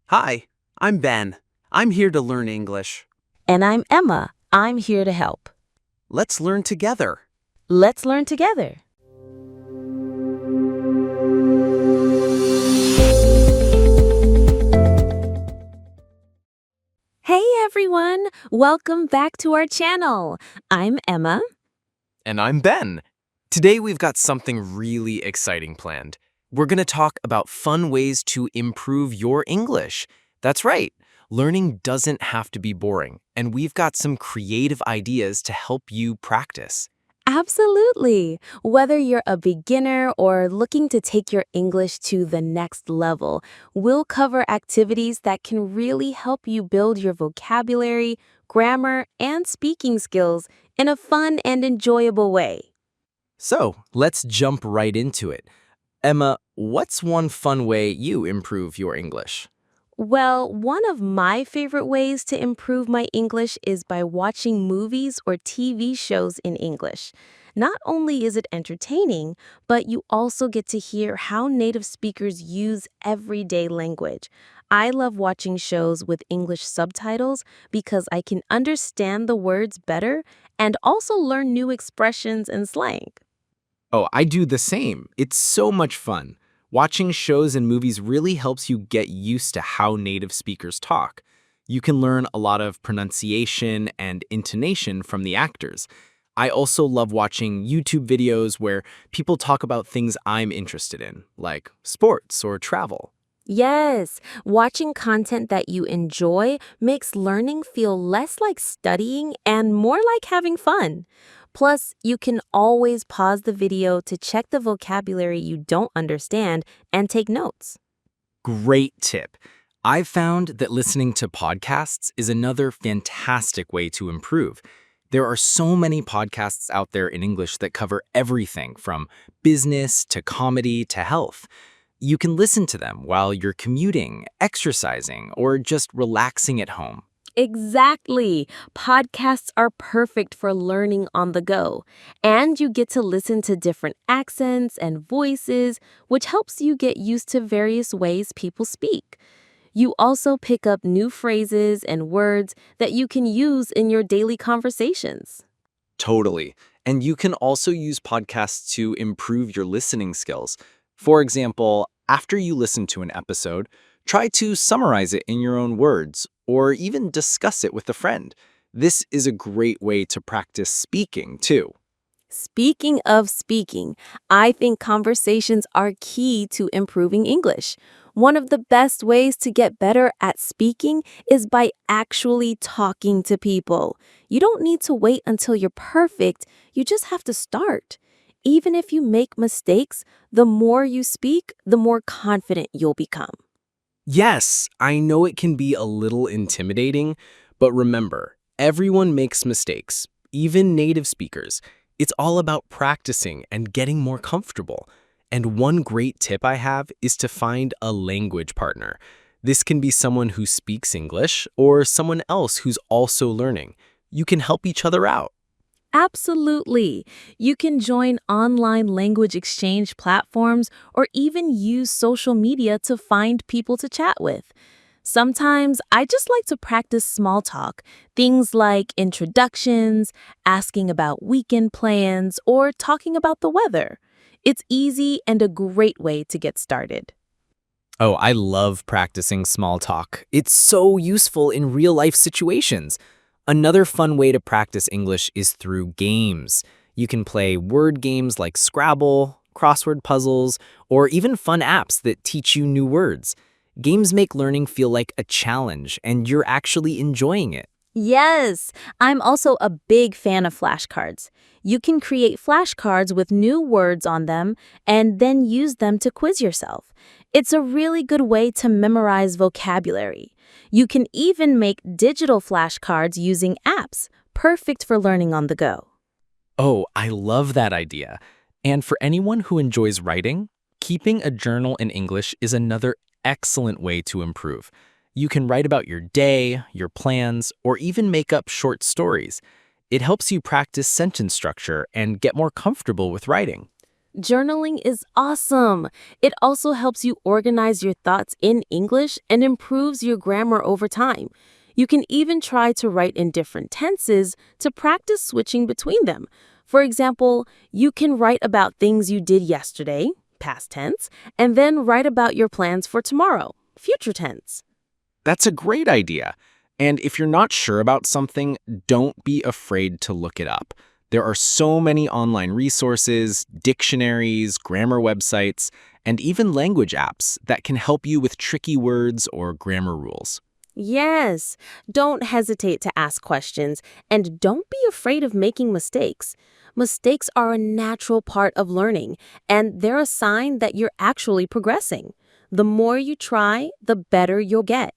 Hi, I'm Ben. I'm here to learn English. And I'm Emma. I'm here to help. Let's learn together. Let's learn together. Hey everyone! Welcome back to our channel. I'm Emma. And I'm Ben. Today we've got something really exciting planned. We're going to talk about fun ways to improve your English. That's right, learning doesn't have to be boring, and we've got some creative ideas to help you practice. Absolutely. Whether you're a beginner or looking to take your English to the next level, we'll cover activities that can really help you build your vocabulary, grammar, and speaking skills in a fun and enjoyable way. So let's jump right into it. Emma, what's one fun way you improve your English? Well, one of my favorite ways to improve my English is by watching movies or TV shows in English. Not only is it entertaining, but you also get to hear how native speakers use everyday language. I love watching shows with English subtitles because I can understand the words better and also learn new expressions and slang. Oh, I do the same. It's so much fun. Watching shows and movies really helps you get used to how native speakers talk. You can learn a lot of pronunciation and intonation from the actors. I also love watching YouTube videos where people talk about things I'm interested in, like sports or travel. Yes, watching content that you enjoy makes learning feel less like studying and more like having fun. Plus, you can always pause the video to check the vocabulary you don't understand and take notes. Great tip. I've found that listening to podcasts is another fantastic way to improve. There are so many podcasts out there in English that cover everything from business to comedy to health. You can listen to them while you're commuting, exercising, or just relaxing at home. Exactly. Podcasts are perfect for learning on the go. And you get to listen to different accents and voices, which helps you get used to various ways people speak. You also pick up new phrases and words that you can use in your daily conversations. Totally. And you can also use podcasts to improve your listening skills. For example, after you listen to an episode, try to summarize it in your own words or even discuss it with a friend. This is a great way to practice speaking, too. Speaking of speaking, I think conversations are key to improving English. One of the best ways to get better at speaking is by actually talking to people. You don't need to wait until you're perfect, you just have to start. Even if you make mistakes, the more you speak, the more confident you'll become. Yes, I know it can be a little intimidating, but remember, everyone makes mistakes, even native speakers. It's all about practicing and getting more comfortable. And one great tip I have is to find a language partner. This can be someone who speaks English or someone else who's also learning. You can help each other out. Absolutely. You can join online language exchange platforms or even use social media to find people to chat with. Sometimes I just like to practice small talk, things like introductions, asking about weekend plans, or talking about the weather. It's easy and a great way to get started. Oh, I love practicing small talk. It's so useful in real-life situations. Another fun way to practice English is through games. You can play word games like Scrabble, crossword puzzles, or even fun apps that teach you new words. Games make learning feel like a challenge, and you're actually enjoying it. Yes, I'm also a big fan of flashcards. You can create flashcards with new words on them and then use them to quiz yourself. It's a really good way to memorize vocabulary. You can even make digital flashcards using apps, perfect for learning on the go. Oh, I love that idea. And for anyone who enjoys writing, keeping a journal in English is another excellent way to improve. You can write about your day, your plans, or even make up short stories. It helps you practice sentence structure and get more comfortable with writing. Journaling is awesome. It also helps you organize your thoughts in English and improves your grammar over time. You can even try to write in different tenses to practice switching between them. For example, you can write about things you did yesterday, past tense, and then write about your plans for tomorrow, future tense. That's a great idea. And if you're not sure about something, don't be afraid to look it up. There are so many online resources, dictionaries, grammar websites, and even language apps that can help you with tricky words or grammar rules. Yes, don't hesitate to ask questions and don't be afraid of making mistakes. Mistakes are a natural part of learning, and they're a sign that you're actually progressing. The more you try, the better you'll get.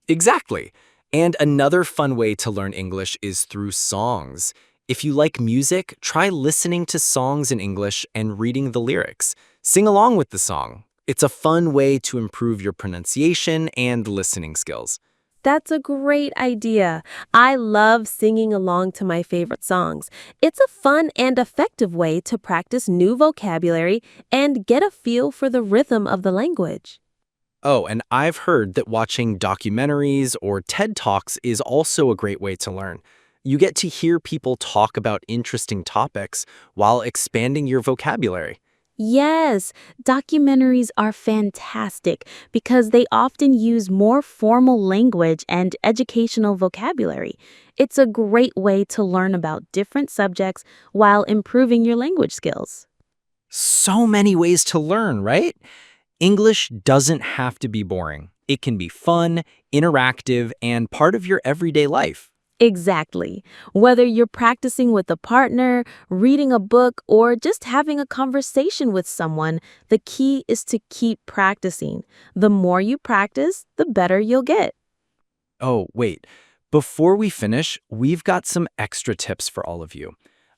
Exactly. And another fun way to learn English is through songs. If you like music, try listening to songs in English and reading the lyrics. Sing along with the song. It's a fun way to improve your pronunciation and listening skills. That's a great idea. I love singing along to my favorite songs. It's a fun and effective way to practice new vocabulary and get a feel for the rhythm of the language. Oh, and I've heard that watching documentaries or TED Talks is also a great way to learn. You get to hear people talk about interesting topics while expanding your vocabulary. Yes, documentaries are fantastic because they often use more formal language and educational vocabulary. It's a great way to learn about different subjects while improving your language skills. So many ways to learn, right? English doesn't have to be boring. It can be fun, interactive, and part of your everyday life. Exactly. Whether you're practicing with a partner, reading a book, or just having a conversation with someone, the key is to keep practicing. The more you practice, the better you'll get. Oh, wait. Before we finish, we've got some extra tips for all of you.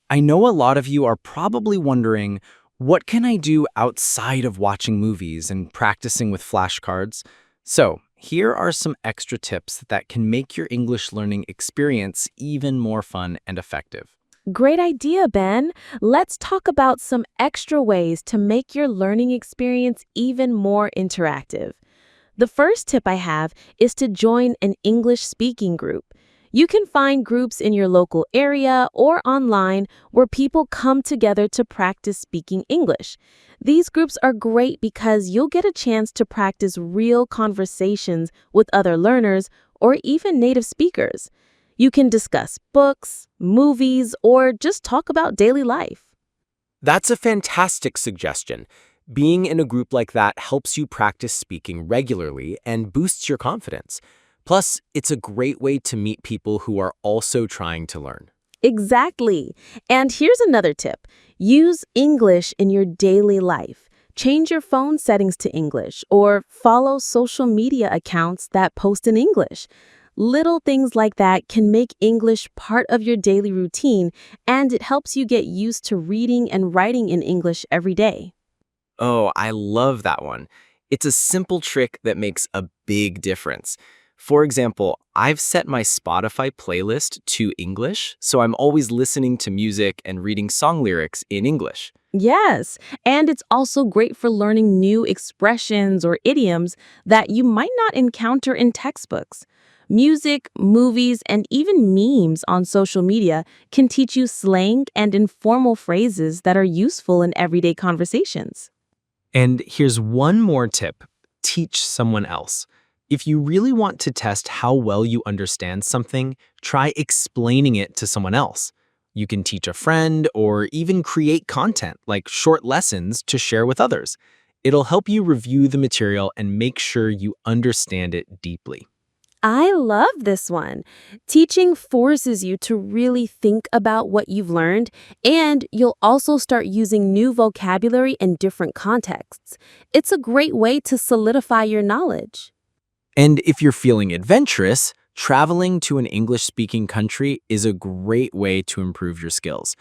I know a lot of you are probably wondering, what can I do outside of watching movies and practicing with flashcards? So, here are some extra tips that can make your English learning experience even more fun and effective. Great idea, Ben. Let's talk about some extra ways to make your learning experience even more interactive. The first tip I have is to join an English speaking group. You can find groups in your local area or online where people come together to practice speaking English. These groups are great because you'll get a chance to practice real conversations with other learners or even native speakers. You can discuss books, movies, or just talk about daily life. That's a fantastic suggestion. Being in a group like that helps you practice speaking regularly and boosts your confidence. Plus, it's a great way to meet people who are also trying to learn. Exactly. And here's another tip. Use English in your daily life. Change your phone settings to English or follow social media accounts that post in English. Little things like that can make English part of your daily routine, and it helps you get used to reading and writing in English every day. Oh, I love that one. It's a simple trick that makes a big difference. For example, I've set my Spotify playlist to English, so I'm always listening to music and reading song lyrics in English. Yes, and it's also great for learning new expressions or idioms that you might not encounter in textbooks. Music, movies, and even memes on social media can teach you slang and informal phrases that are useful in everyday conversations. And here's one more tip. Teach someone else. If you really want to test how well you understand something, try explaining it to someone else. You can teach a friend or even create content like short lessons to share with others. It'll help you review the material and make sure you understand it deeply. I love this one. Teaching forces you to really think about what you've learned, and you'll also start using new vocabulary in different contexts. It's a great way to solidify your knowledge. And if you're feeling adventurous, traveling to an English-speaking country is a great way to improve your skills.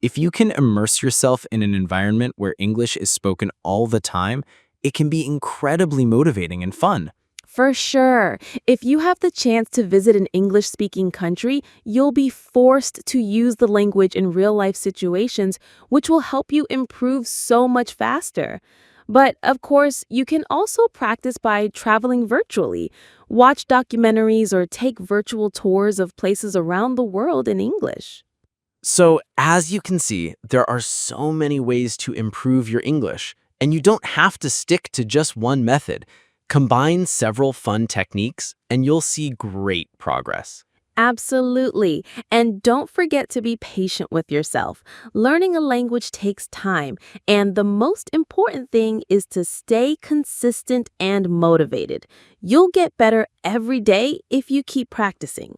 If you can immerse yourself in an environment where English is spoken all the time, it can be incredibly motivating and fun. For sure. If you have the chance to visit an English-speaking country, you'll be forced to use the language in real-life situations, which will help you improve so much faster. But of course, you can also practice by traveling virtually. Watch documentaries or take virtual tours of places around the world in English. So, as you can see, there are so many ways to improve your English, and you don't have to stick to just one method. Combine several fun techniques, and you'll see great progress. Absolutely. And don't forget to be patient with yourself. Learning a language takes time, and the most important thing is to stay consistent and motivated. You'll get better every day if you keep practicing.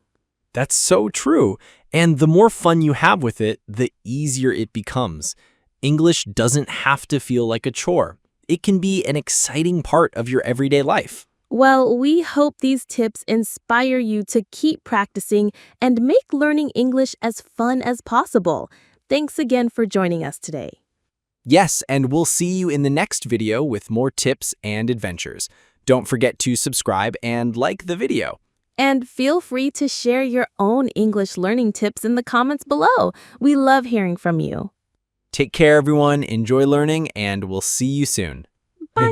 That's so true. And the more fun you have with it, the easier it becomes. English doesn't have to feel like a chore. It can be an exciting part of your everyday life. Well, we hope these tips inspire you to keep practicing and make learning English as fun as possible. Thanks again for joining us today. Yes, and we'll see you in the next video with more tips and adventures. Don't forget to subscribe and like the video. And feel free to share your own English learning tips in the comments below. We love hearing from you. Take care, everyone. Enjoy learning, and we'll see you soon. Bye.